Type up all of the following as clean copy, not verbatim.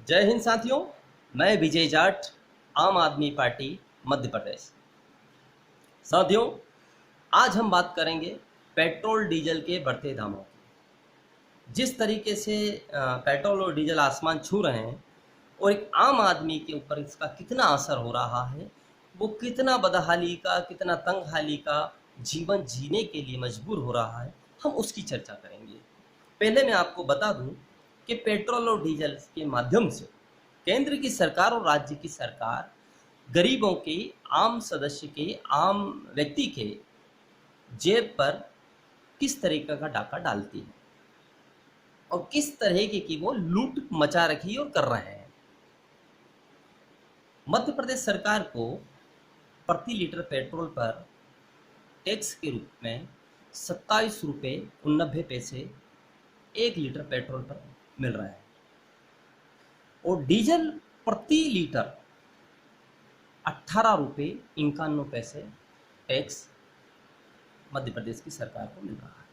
जय हिंद साथियों। मैं विजय जाट, आम आदमी पार्टी मध्य प्रदेश। साथियों, आज हम बात करेंगे पेट्रोल डीजल के बढ़ते दामों की। जिस तरीके से पेट्रोल और डीजल आसमान छू रहे हैं और एक आम आदमी के ऊपर इसका कितना असर हो रहा है, वो कितना बदहाली का, कितना तंगहाली का जीवन जीने के लिए मजबूर हो रहा है, हम उसकी चर्चा करेंगे। पहले मैं आपको बता दूं कि पेट्रोल और डीजल के माध्यम से केंद्र की सरकार और राज्य की सरकार गरीबों के, आम सदस्य के, आम व्यक्ति के जेब पर किस तरीके का डाका डालती है और किस तरह की वो लूट मचा रखी और कर रहे हैं। मध्य प्रदेश सरकार को प्रति लीटर पेट्रोल पर टैक्स के रूप में 27 रुपये 89 पैसे 1 लीटर पेट्रोल पर मिल रहा है और डीजल प्रति लीटर 18 रुपये 51 पैसे टैक्स मध्य प्रदेश की सरकार को मिल रहा है।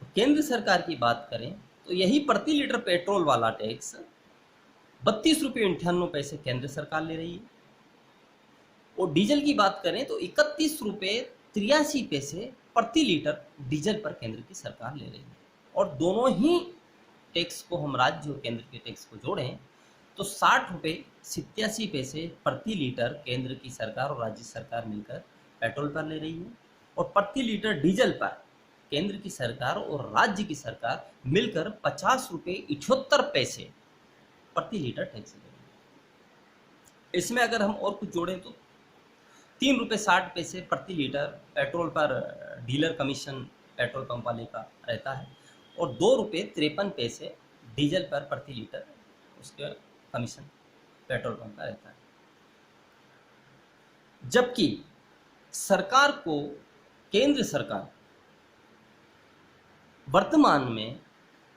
तो केंद्र सरकार की बात करें तो यही प्रति लीटर पेट्रोल वाला टैक्स 32 रुपये 98 पैसे केंद्र सरकार ले रही है और डीजल की बात करें तो 31 रुपये 83 पैसे प्रति लीटर डीजल पर केंद्र की सरकार ले रही है। और दोनों ही टैक्स को हम राज्य और केंद्र के टैक्स को जोड़ें तो 60 रुपये 87 पैसे प्रति लीटर केंद्र की सरकार और राज्य सरकार मिलकर पेट्रोल पर ले रही है और प्रति लीटर डीजल पर केंद्र की सरकार और राज्य की सरकार मिलकर 50 रुपये 78 पैसे प्रति लीटर टैक्स ले रही है। इसमें अगर हम और कुछ जोड़ें तो 3 रुपये 60 पैसे प्रति लीटर पेट्रोल पर डीलर कमीशन पेट्रोल पंप वाले का रहता है और 2 रुपये 53 पैसे डीजल पर प्रति लीटर उसका कमीशन पेट्रोल पंप का रहता है। जबकि सरकार को, केंद्र सरकार वर्तमान में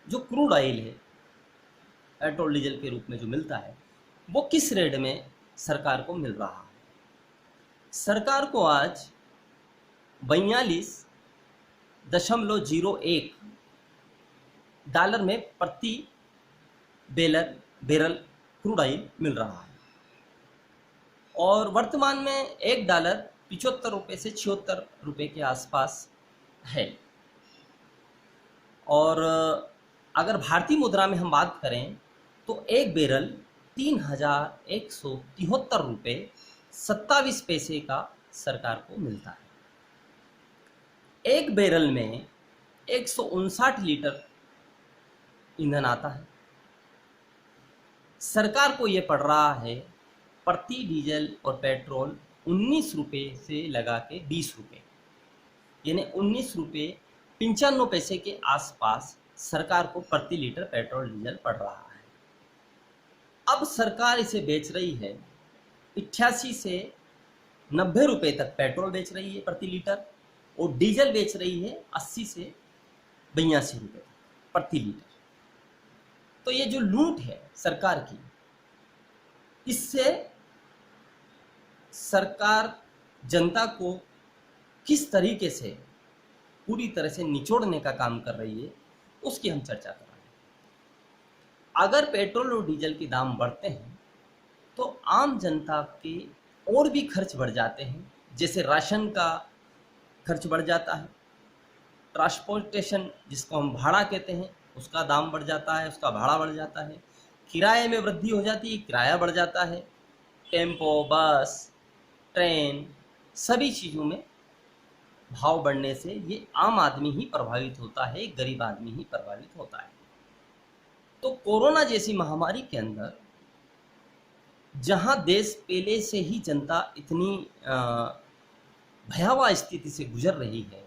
जो क्रूड ऑयल है पेट्रोल डीजल के रूप में जो मिलता है वो किस रेट में सरकार को मिल रहा है। सरकार को आज 42.01 डॉलर में प्रति बैरल क्रूड ऑयल मिल रहा है और वर्तमान में $1 75 रुपये से 76 रुपये के आसपास है। और अगर भारतीय मुद्रा में हम बात करें तो एक बैरल 3173 रुपये 27 पैसे का सरकार को मिलता है। एक बैरल में 159 लीटर ईंधन आता है। सरकार को ये पड़ रहा है प्रति डीजल और पेट्रोल 19 रुपये से लगा के 20 रुपये, यानी 19 रुपये 95 पैसे के आसपास सरकार को प्रति लीटर पेट्रोल डीजल पड़ रहा है। अब सरकार इसे बेच रही है 88 से 90 रुपये तक पेट्रोल बेच रही है प्रति लीटर और डीजल बेच रही है 80 से 82 रुपये प्रति लीटर। तो ये जो लूट है सरकार की, इससे सरकार जनता को किस तरीके से पूरी तरह से निचोड़ने का काम कर रही है उसकी हम चर्चा कर रहे हैं। अगर पेट्रोल और डीजल के दाम बढ़ते हैं तो आम जनता के और भी खर्च बढ़ जाते हैं, जैसे राशन का खर्च बढ़ जाता है, ट्रांसपोर्टेशन जिसको हम भाड़ा कहते हैं उसका दाम बढ़ जाता है, उसका भाड़ा बढ़ जाता है, किराए में वृद्धि हो जाती है, किराया बढ़ जाता है, टेम्पो, बस, ट्रेन, सभी चीज़ों में भाव बढ़ने से ये आम आदमी ही प्रभावित होता है, गरीब आदमी ही प्रभावित होता है। तो कोरोना जैसी महामारी के अंदर जहां देश पहले से ही जनता इतनी भयावह स्थिति से गुजर रही है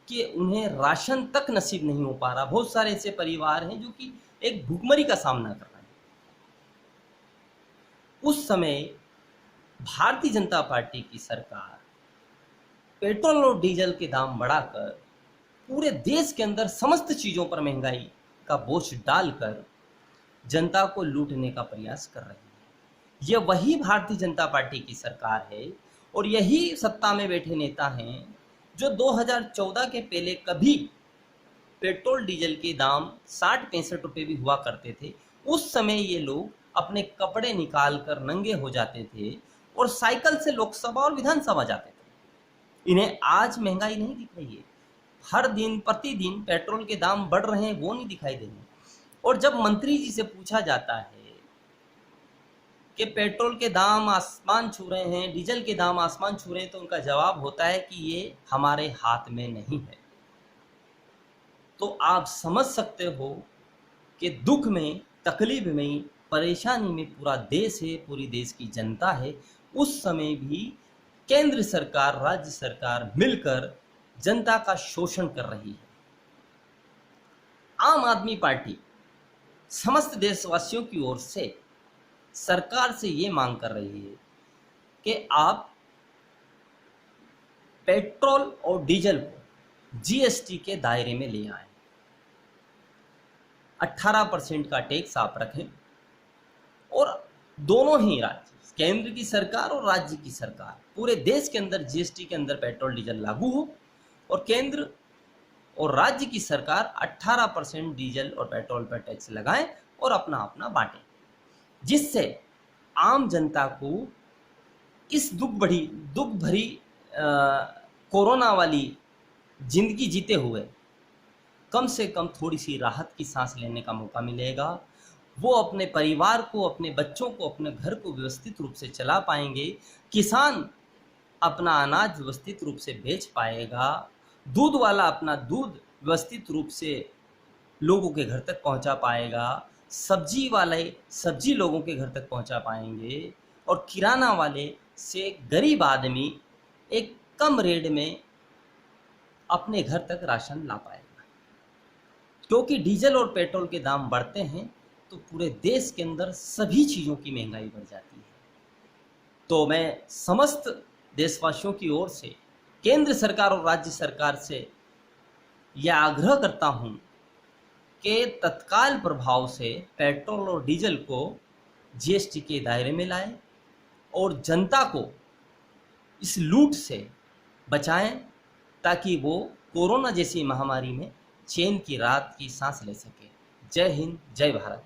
कि उन्हें राशन तक नसीब नहीं हो पा रहा, बहुत सारे ऐसे परिवार हैं जो कि एक भुखमरी का सामना कर रहे हैं। उस समय भारतीय जनता पार्टी की सरकार पेट्रोल और डीजल के दाम बढ़ाकर पूरे देश के अंदर समस्त चीज़ों पर महंगाई का बोझ डालकर जनता को लूटने का प्रयास कर रही है। यह वही भारतीय जनता पार्टी की सरकार है और यही सत्ता में बैठे नेता हैं जो 2014 के पहले कभी पेट्रोल डीजल के दाम 60-65 रुपये भी हुआ करते थे उस समय ये लोग अपने कपड़े निकाल कर नंगे हो जाते थे और साइकिल से लोकसभा और विधानसभा जाते थे। इन्हें आज महंगाई नहीं दिख रही है, हर दिन प्रतिदिन पेट्रोल के दाम बढ़ रहे हैं, वो नहीं दिखाई दे रहे। और जब मंत्री जी से पूछा जाता है कि पेट्रोल के दाम आसमान छू रहे हैं, डीजल के दाम आसमान छू रहे हैं, तो उनका जवाब होता है कि ये हमारे हाथ में नहीं है। तो आप समझ सकते हो कि दुख में, तकलीफ में, परेशानी में पूरा देश है, पूरी देश की जनता है। उस समय भी केंद्र सरकार, राज्य सरकार मिलकर जनता का शोषण कर रही है। आम आदमी पार्टी समस्त देशवासियों की ओर से सरकार से ये मांग कर रही है कि आप पेट्रोल और डीजल को जीएसटी के दायरे में ले आएं। 18% का टैक्स आप रखें और दोनों ही राज्य, केंद्र की सरकार और राज्य की सरकार, पूरे देश के अंदर जीएसटी के अंदर पेट्रोल डीजल लागू हो और केंद्र और राज्य की सरकार 18% डीजल और पेट्रोल पर टैक्स लगाएं और अपना अपना बांटें, जिससे आम जनता को इस दुख भरी कोरोना वाली जिंदगी जीते हुए कम से कम थोड़ी सी राहत की सांस लेने का मौका मिलेगा। वो अपने परिवार को, अपने बच्चों को, अपने घर को व्यवस्थित रूप से चला पाएंगे। किसान अपना अनाज व्यवस्थित रूप से बेच पाएगा। दूध वाला अपना दूध व्यवस्थित रूप से लोगों के घर तक पहुंचा पाएगा। सब्जी वाले सब्जी लोगों के घर तक पहुंचा पाएंगे और किराना वाले से गरीब आदमी एक कम रेट में अपने घर तक राशन ला पाएगा। क्योंकि डीजल और पेट्रोल के दाम बढ़ते हैं तो पूरे देश के अंदर सभी चीज़ों की महंगाई बढ़ जाती है। तो मैं समस्त देशवासियों की ओर से केंद्र सरकार और राज्य सरकार से यह आग्रह करता हूं कि तत्काल प्रभाव से पेट्रोल और डीजल को जीएसटी के दायरे में लाएं और जनता को इस लूट से बचाएं, ताकि वो कोरोना जैसी महामारी में चैन की रात की सांस ले सके। जय हिंद, जय भारत।